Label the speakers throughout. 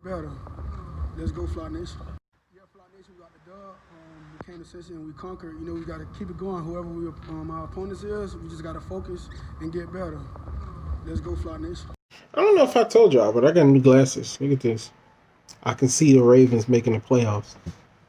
Speaker 1: Better. Let's go, Fly Nation. Yeah, Fly Nation, we got the dub. We came to session and we conquered. You know, we got to keep it going. Whoever our opponents is, we just got to focus and get better. Let's go, Fly Nation.
Speaker 2: I don't know if I told y'all, but I got new glasses. Look at this. I can see the Ravens making the playoffs.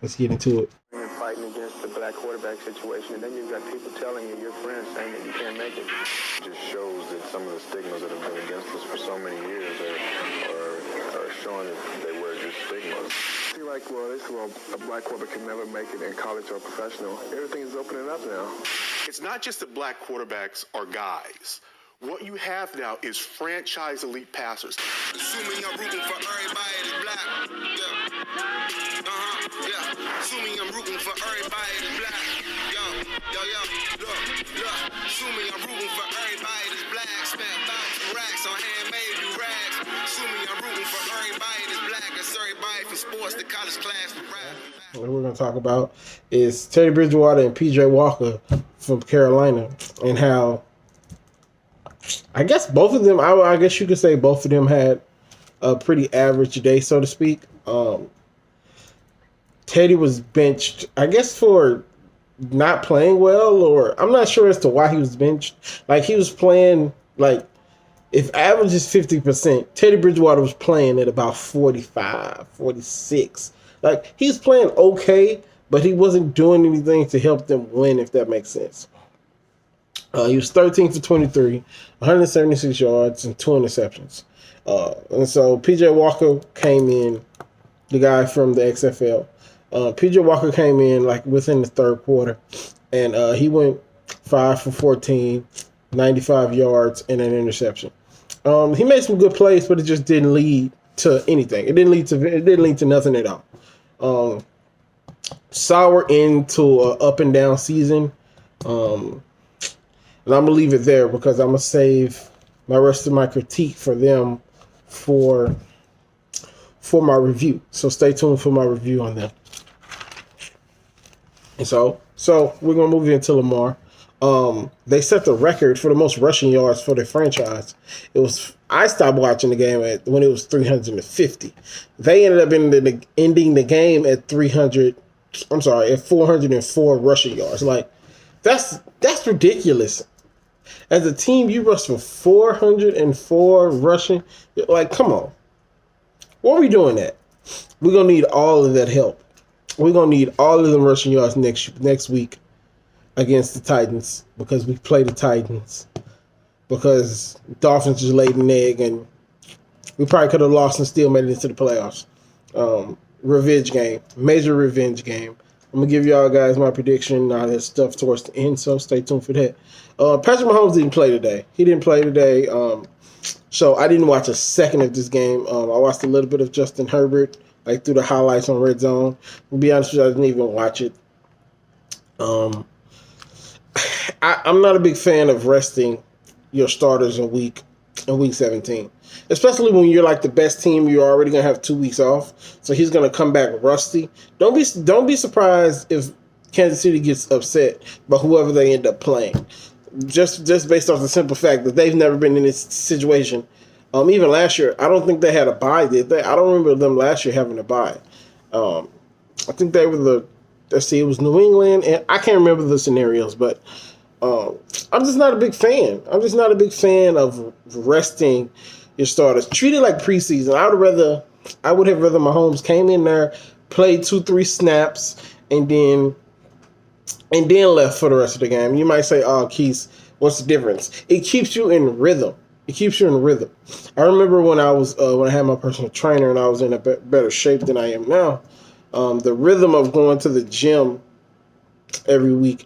Speaker 2: Let's get into it.
Speaker 3: You're fighting against the black quarterback situation, and then you've got people telling you, your friends, saying that you can't make it. It just shows that some of the stigmas that have been against us for so many years are showing that they were just stigmas. You're like, a black quarterback can never make it in college or professional. Everything's opening up now.
Speaker 4: It's not just that black quarterbacks are guys. What you have now is franchise elite passers.
Speaker 5: Assuming I'm rooting for everybody that's black. Yeah. Assuming I'm rooting for everybody that's black. Look. Assuming I'm rooting for everybody that's black. Spent thousands of racks on handmade new rags. Assuming I'm rooting for everybody that's black. That's everybody from sports to college class to rap.
Speaker 2: What we're going to talk about is Teddy Bridgewater and PJ Walker from Carolina, and how I guess both of them, I guess you could say both of them had a pretty average day, so to speak. Teddy was benched, I guess, for not playing well, or I'm not sure as to why he was benched. Like, he was playing, like, if average is 50%, Teddy Bridgewater was playing at about 45, 46. Like, he's playing okay, but he wasn't doing anything to help them win, if that makes sense. He was 13 for 23, 176 yards, and 2 interceptions. And so PJ Walker came in, the guy from the XFL. PJ Walker came in like within the third quarter, and he went 5 for 14, 95 yards, and an interception. He made some good plays, but it just didn't lead to anything. It didn't lead to nothing at all. Sour into an up and down season. And I'm going to leave it there because I'm going to save my rest of my critique for them for my review. So stay tuned for my review on them. And so we're going to move into Lamar. They set the record for the most rushing yards for their franchise. I stopped watching the game when it was 350. They ended up ending the game at 404 rushing yards. Like, that's ridiculous. As a team, you rushed for 404 rushing. Like, come on. What are we doing at? We're going to need all of that help. We're going to need all of them rushing yards next week against the Titans, because we play the Titans. Because Dolphins just laid an egg, and we probably could have lost and still made it into the playoffs. Revenge game. Major revenge game. I'm going to give y'all guys my prediction, all that stuff towards the end, so stay tuned for that. Patrick Mahomes didn't play today. He didn't play today, so I didn't watch a second of this game. I watched a little bit of Justin Herbert, like through the highlights on Red Zone. To be honest with you, I didn't even watch it. I'm not a big fan of resting your starters in week 17. Especially when you're like the best team, you're already gonna have 2 weeks off, so he's gonna come back rusty. Don't be surprised if Kansas City gets upset by whoever they end up playing, just based off the simple fact that they've never been in this situation. Even last year, I don't think they had a bye, did they? I don't remember them last year having a bye. I think they were it was New England, and I can't remember the scenarios, but I'm just not a big fan. I'm just not a big fan of resting your starters. Treat it like preseason. I would have rather Mahomes came in there, played 2-3 snaps, and then left for the rest of the game. You might say, "Oh, Keith, what's the difference?" It keeps you in rhythm. I remember when I had my personal trainer and I was in a better shape than I am now. The rhythm of going to the gym every week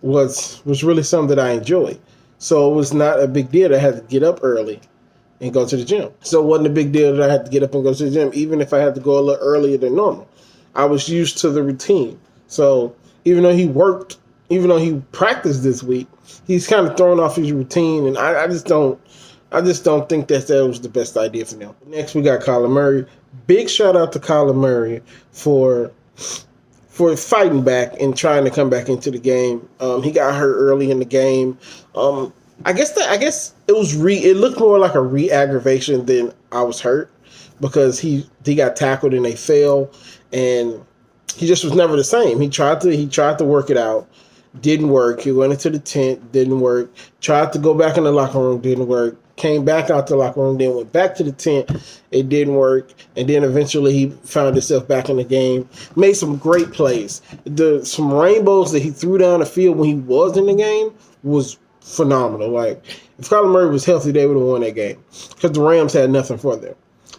Speaker 2: was really something that I enjoyed. So it was not a big deal that I had to get up early and go to the gym. So it wasn't a big deal that I had to get up and go to the gym, even if I had to go a little earlier than normal. I was used to the routine. So even though he practiced this week, he's kind of thrown off his routine, and I just don't think that was the best idea for them. Next, we got Kyler Murray. Big shout out to Kyler Murray for fighting back and trying to come back into the game. He got hurt early in the game. I guess it looked more like a re-aggravation than I was hurt. because he got tackled and they fell, and he just was never the same. He tried to work it out, didn't work. He went into the tent, didn't work. Tried to go back in the locker room, didn't work. Came back out the locker room, then went back to the tent. It didn't work, and then eventually he found himself back in the game. Made some great plays. Some rainbows that he threw down the field when he was in the game was phenomenal. Like, if Kyler Murray was healthy, they would have won that game because the Rams had nothing for them.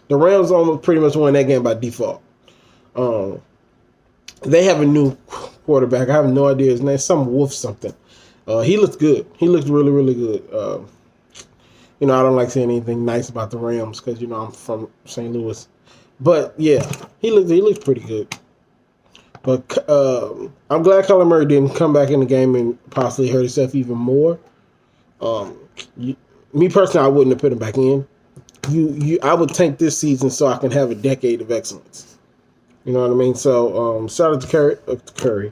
Speaker 2: The Rams almost pretty much won that game by default. They have a new quarterback. I have no idea his name. Some Wolf something. He looked good. He looked really, really good. I don't like saying anything nice about the Rams because, I'm from St. Louis. But, yeah, he looked pretty good. But I'm glad Kyler Murray didn't come back in the game and possibly hurt himself even more. Me personally, I wouldn't have put him back in. I would tank this season so I can have a decade of excellence. You know what I mean? So, shout out to Curry.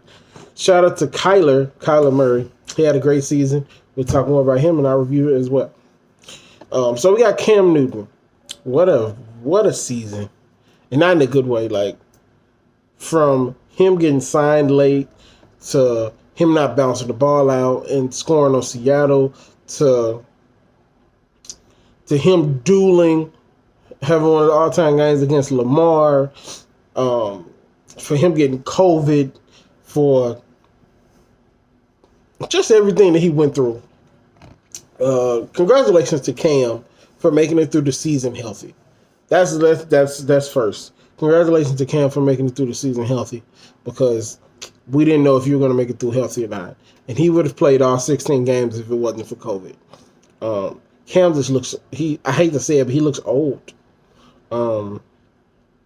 Speaker 2: Shout out to Kyler Murray. He had a great season. We'll talk more about him in our review as well. So we got Cam Newton. What a season. And not in a good way. Like, from him getting signed late to him not bouncing the ball out and scoring on Seattle to him dueling, having one of the all-time games against Lamar, for him getting COVID, for just everything that he went through. Congratulations to Cam for making it through the season healthy. That's first. Congratulations to Cam for making it through the season healthy, because we didn't know if you were going to make it through healthy or not. And he would have played all 16 games if it wasn't for COVID. Cam just looks, I hate to say it, but he looks old.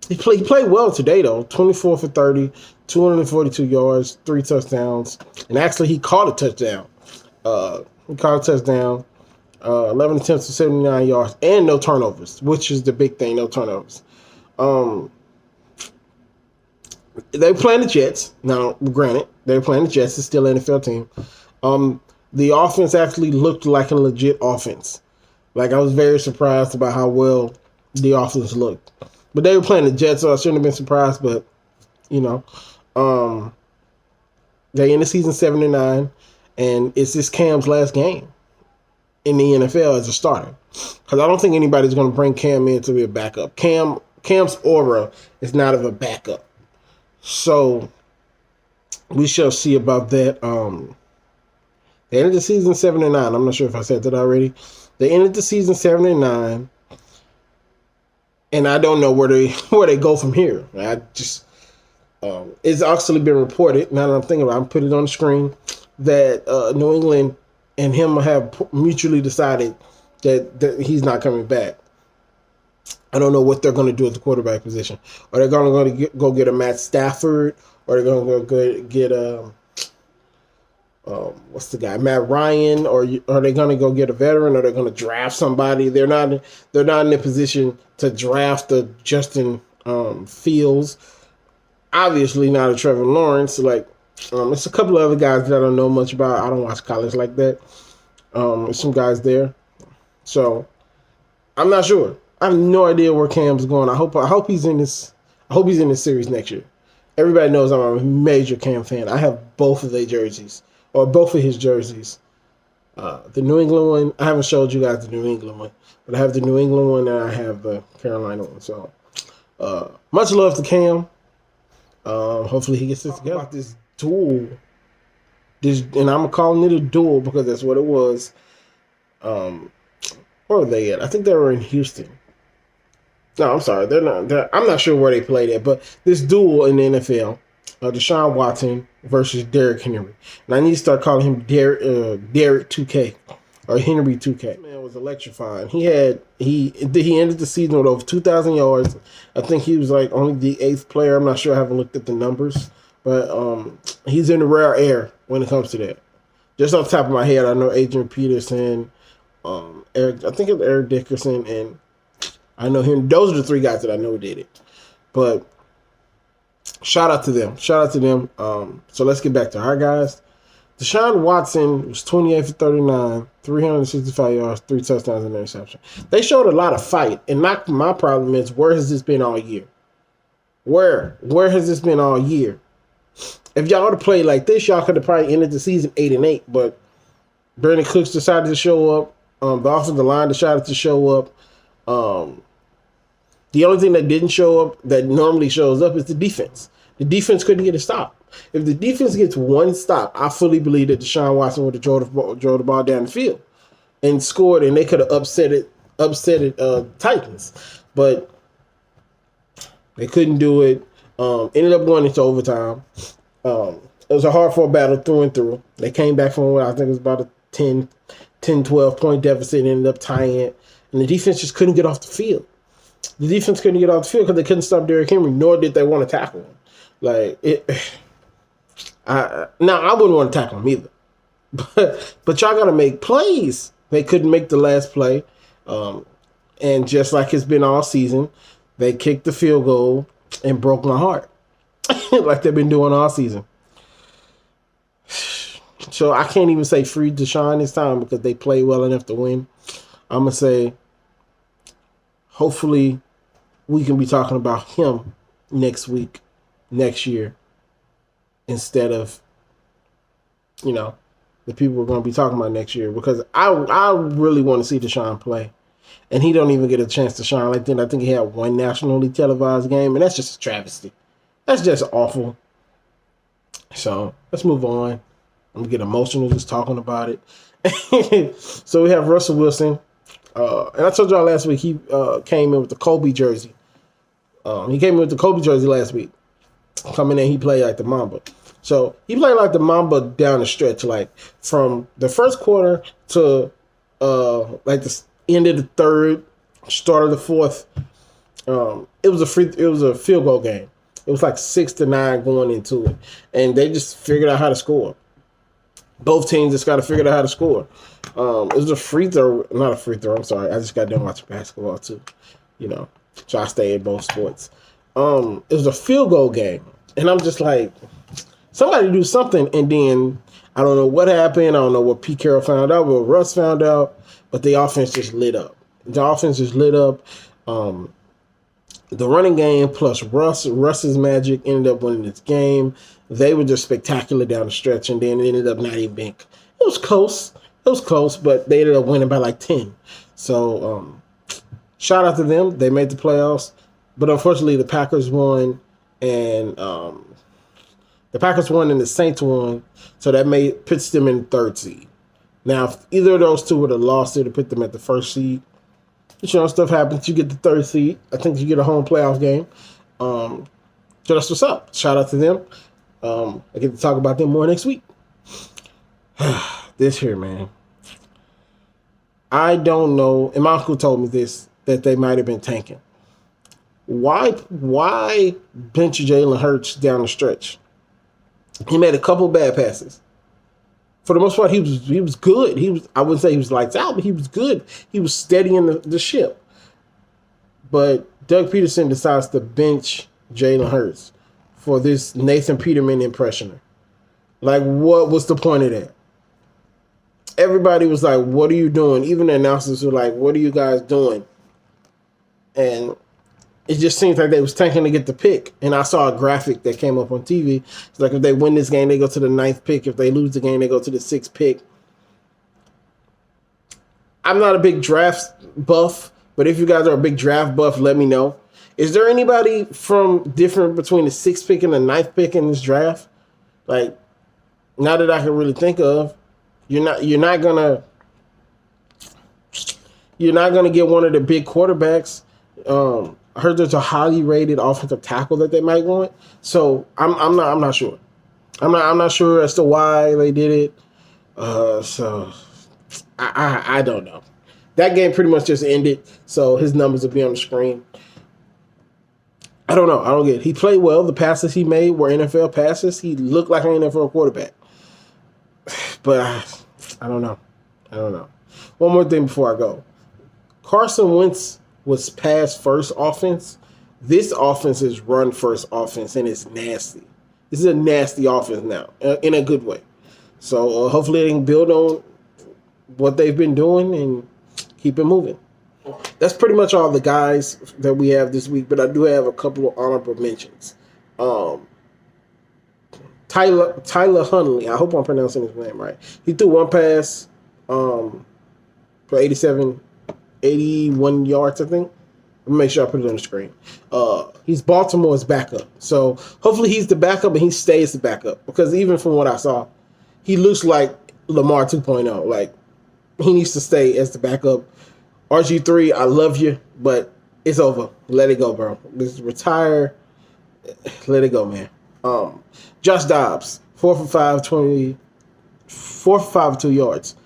Speaker 2: He played well today, though. 24 for 30, 242 yards, 3 touchdowns. And actually, he caught a touchdown. 11 attempts for 79 yards, and no turnovers, which is the big thing, no turnovers. They were playing the Jets. Now, granted, they were playing the Jets. It's still an NFL team. The offense actually looked like a legit offense. Like, I was very surprised about how well the offense looked. But they were playing the Jets, so I shouldn't have been surprised. But, they in the season 7-9, and it's this Cam's last game in the NFL as a starter. Because I don't think anybody's going to bring Cam in to be a backup. Cam's aura is not of a backup. So, we shall see about that. They ended the season 7-9. I'm not sure if I said that already. They ended the season 7-9. And I don't know where they go from here. I just it's actually been reported, now that I'm thinking about it, I'm putting it on the screen, that New England and him have mutually decided that he's not coming back. I don't know what they're going to do at the quarterback position. Are they going to go get a Matt Stafford? Or are they going to go get what's the guy, Matt Ryan? Or are they going to go get a veteran? Or are they going to draft somebody? They're not in a position to draft a Justin Fields. Obviously not a Trevor Lawrence. Like, it's a couple of other guys that I don't know much about. I don't watch college like that. There's some guys there. So I'm not sure. I have no idea where Cam's going. I hope he's in this. I hope he's in this series next year. Everybody knows I'm a major Cam fan. I have both of their jerseys, or both of his jerseys. The New England one, I haven't showed you guys the New England one, but I have the New England one and I have the Carolina one. So much love to Cam. Hopefully he gets this together. About this duel, and I'm calling it a duel because that's what it was. Where were they at? I think they were in Houston. No, I'm sorry. They're not. I'm not sure where they played at, but this duel in the NFL, Deshaun Watson versus Derrick Henry. And I need to start calling him Derrick 2K or Henry 2K. Man was electrifying. He ended the season with over 2,000 yards. I think he was like only the 8th player. I'm not sure. I haven't looked at the numbers, but he's in the rare air when it comes to that. Just off the top of my head, I know Adrian Peterson, Eric Dickerson, and I know him. Those are the 3 guys that I know did it. But shout out to them. So let's get back to our guys. Deshaun Watson was 28 for 39, 365 yards, 3 touchdowns, and an interception. They showed a lot of fight, and my problem is, where has this been all year? Where has this been all year? If y'all would have played like this, y'all could have probably ended the season 8-8. But Brandon Cooks decided to show up. The offensive line decided to show up. The only thing that didn't show up that normally shows up is the defense. The defense couldn't get a stop. If the defense gets one stop, I fully believe that Deshaun Watson would have drove the ball down the field and scored, and they could have upset it, Titans. But they couldn't do it. Ended up going into overtime. It was a hard-fought battle through and through. They came back from what I think was about a 10-12 point deficit and ended up tying it. And the defense just couldn't get off the field. The defense couldn't get off the field because they couldn't stop Derrick Henry, nor did they want to tackle him. I wouldn't want to tackle him either. But y'all got to make plays. They couldn't make the last play. And just like it's been all season, they kicked the field goal and broke my heart. Like they've been doing all season. So I can't even say free Deshaun this time because they played well enough to win. I'm going to say hopefully we can be talking about him next week, next year, instead of, the people we're going to be talking about next year, because I really want to see Deshaun play. And he don't even get a chance to shine like that. I think he had one nationally televised game, and that's just a travesty. That's just awful. So let's move on. I'm going to get emotional just talking about it. So we have Russell Wilson. And I told y'all last week he came in with the Kobe jersey. He came in with the Kobe jersey last week. Coming in, he played like the Mamba. So he played like the Mamba down the stretch, like from the first quarter to like the end of the third, start of the fourth. It was a field goal game. It was like 6-9 going into it, and they just figured out how to score. Both teams just got to figure out how to score. It was a free throw, not a free throw. I'm sorry, I just got done watching basketball too. So I stay in both sports. It was a field goal game, and I'm just like, somebody do something. And then I don't know what happened. I don't know what Pete Carroll found out, what Russ found out, but the offense just lit up. The running game plus Russ's magic ended up winning this game. They were just spectacular down the stretch, and then it ended up not even being. It was close, but they ended up winning by like 10. So shout out to them. They made the playoffs, but unfortunately the Packers won, and the Saints won, so that puts them in the third seed. Now, if either of those two would have lost, it would put them at the first seed. Stuff happens. You get the third seed. I think you get a home playoff game. So that's what's up. Shout out to them. I get to talk about them more next week. This here, man. I don't know. And my uncle told me this, that they might have been tanking. Why bench Jalen Hurts down the stretch? He made a couple bad passes. For the most part, he was good. I wouldn't say he was lights out, but he was good. He was steadying the ship. But Doug Peterson decides to bench Jalen Hurts for this Nathan Peterman impressioner. Like, what was the point of that? Everybody was like, what are you doing? Even the announcers were like, what are you guys doing? And it just seems like they was tanking to get the pick. And I saw a graphic that came up on TV. It's like if they win this game, they go to the 9th pick. If they lose the game, they go to the 6th pick. I'm not a big draft buff, but if you guys are a big draft buff, let me know. Is there anybody different between the 6th pick and the 9th pick in this draft? Like, not that I can really think of. You're not gonna get one of the big quarterbacks. I heard there's a highly rated offensive tackle that they might want. So I'm not sure. I'm not sure as to why they did it. So I don't know. That game pretty much just ended, so his numbers will be on the screen. I don't know. I don't get it. He played well. The passes he made were NFL passes. He looked like an NFL quarterback. But I don't know. One more thing before I go. Carson Wentz was pass first offense. This offense is run first offense, and it's nasty. This is a nasty offense now, in a good way. So hopefully they can build on what they've been doing and keep it moving. That's pretty much all the guys that we have this week, but I do have a couple of honorable mentions. Tyler Huntley, I hope I'm pronouncing his name right. He threw one pass for 81 yards, I think. Let me make sure I put it on the screen. He's Baltimore's backup. So hopefully he's the backup and he stays the backup. Because even from what I saw, he looks like Lamar 2.0. Like, he needs to stay as the backup. RG3, I love you, but it's over. Let it go, bro. Just retire. Let it go, man. Josh Dobbs, 4 for 5, 4 for 5, 2 yards.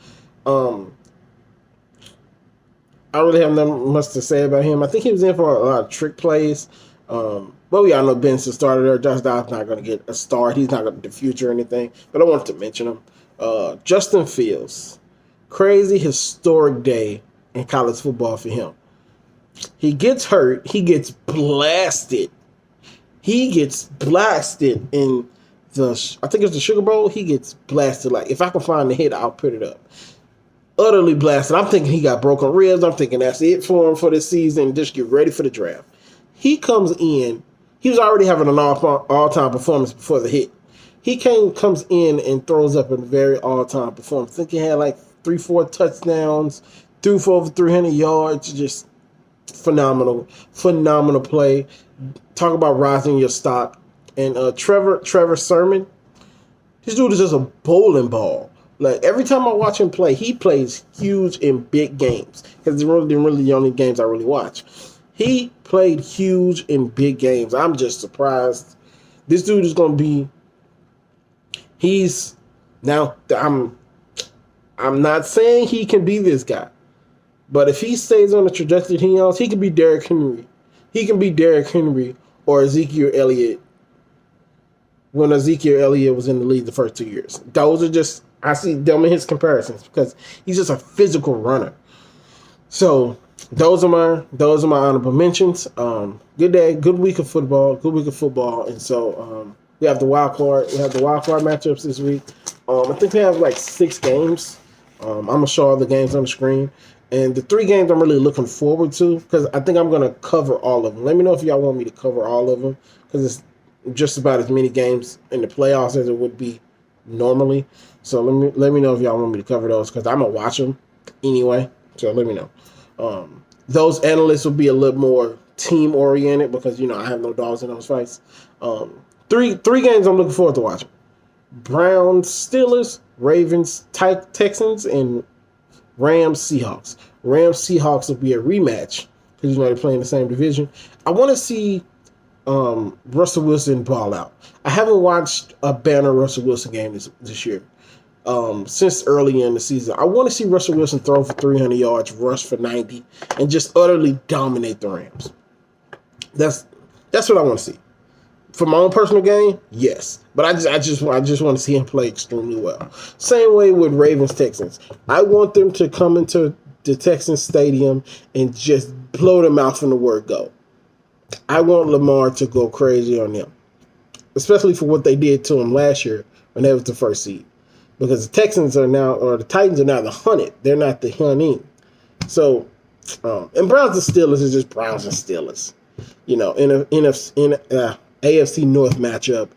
Speaker 2: I really have nothing much to say about him. I think he was in for a lot of trick plays. But we all know Benson started there. Josh Dobbs not going to get a start. He's not going to diffuse or anything. But I wanted to mention him. Justin Fields. Crazy historic day in college football for him. He gets hurt. He gets blasted. He gets blasted in I think it's the Sugar Bowl. He gets blasted. Like, if I can find the hit, I'll put it up. Utterly blasted. I'm thinking he got broken ribs. I'm thinking that's it for him for this season. Just get ready for the draft. He comes in. He was already having an all-time performance before the hit. He comes in and throws up a very all-time performance. I think he had like 3-4 touchdowns, threw for over 300 yards. Just phenomenal play. Talk about rising your stock. And Trevor Sermon, this dude is just a bowling ball. Like, every time I watch him play, he plays huge in big games. Because they're really the only games I really watch. He played huge in big games. I'm just surprised. This dude is going to be... I'm not saying he can be this guy. But if he stays on the trajectory he is, he could be Derrick Henry. He can be Derrick Henry or Ezekiel Elliott when Ezekiel Elliott was in the league the first 2 years. Those are just... I see them in his comparisons because he's just a physical runner. So those are my honorable mentions. Good day, good week of football, and so we have the wild card. We have the wild card matchups this week. I think we have like 6 games. I'm gonna show all the games on the screen, and the 3 games I'm really looking forward to because I think I'm gonna cover all of them. Let me know if y'all want me to cover all of them because it's just about as many games in the playoffs as it would be normally. So let me know if y'all want me to cover those because I'm gonna watch them anyway. So let me know. Those analysts will be a little more team oriented because I have no dogs in those fights. Three games I'm looking forward to watching: Browns, Steelers, Ravens, Texans, and Rams, Seahawks. Rams, Seahawks will be a rematch because they're playing the same division. I want to see Russell Wilson ball out. I haven't watched a banner Russell Wilson game this year. Since early in the season. I want to see Russell Wilson throw for 300 yards, rush for 90, and just utterly dominate the Rams. That's what I want to see. For my own personal game, yes. But I just want to see him play extremely well. Same way with Ravens Texans. I want them to come into the Texans stadium and just blow them out from the word go. I want Lamar to go crazy on them. Especially for what they did to him last year when they was the first seed. Because the Titans are now the hunted. They're not the hunting. So, and Browns and Steelers is just Browns and Steelers. In a AFC North matchup.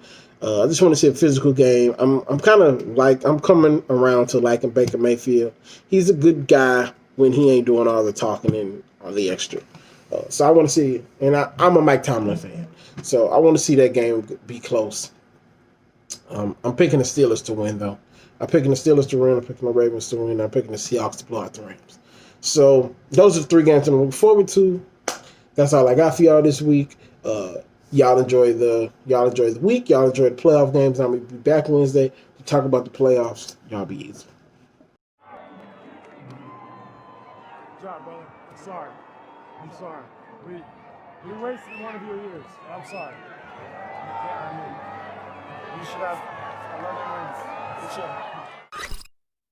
Speaker 2: I just want to see a physical game. I'm coming around to liking Baker Mayfield. He's a good guy when he ain't doing all the talking and all the extra. So I want to see, and I'm a Mike Tomlin fan. So I want to see that game be close. I'm picking the Steelers to win, though. I'm picking the Steelers to win. I'm picking the Ravens to win. I'm picking the Seahawks to blow out the Rams. So those are the 3 games I'm looking forward to. That's all I got for y'all this week. Y'all enjoy the week. Y'all enjoy the playoff games. I'm gonna be back Wednesday to talk about the playoffs. Y'all be easy.
Speaker 6: Good job, brother. I'm sorry. We wasted one of your years. I'm sorry. You should have 11 wins. You should.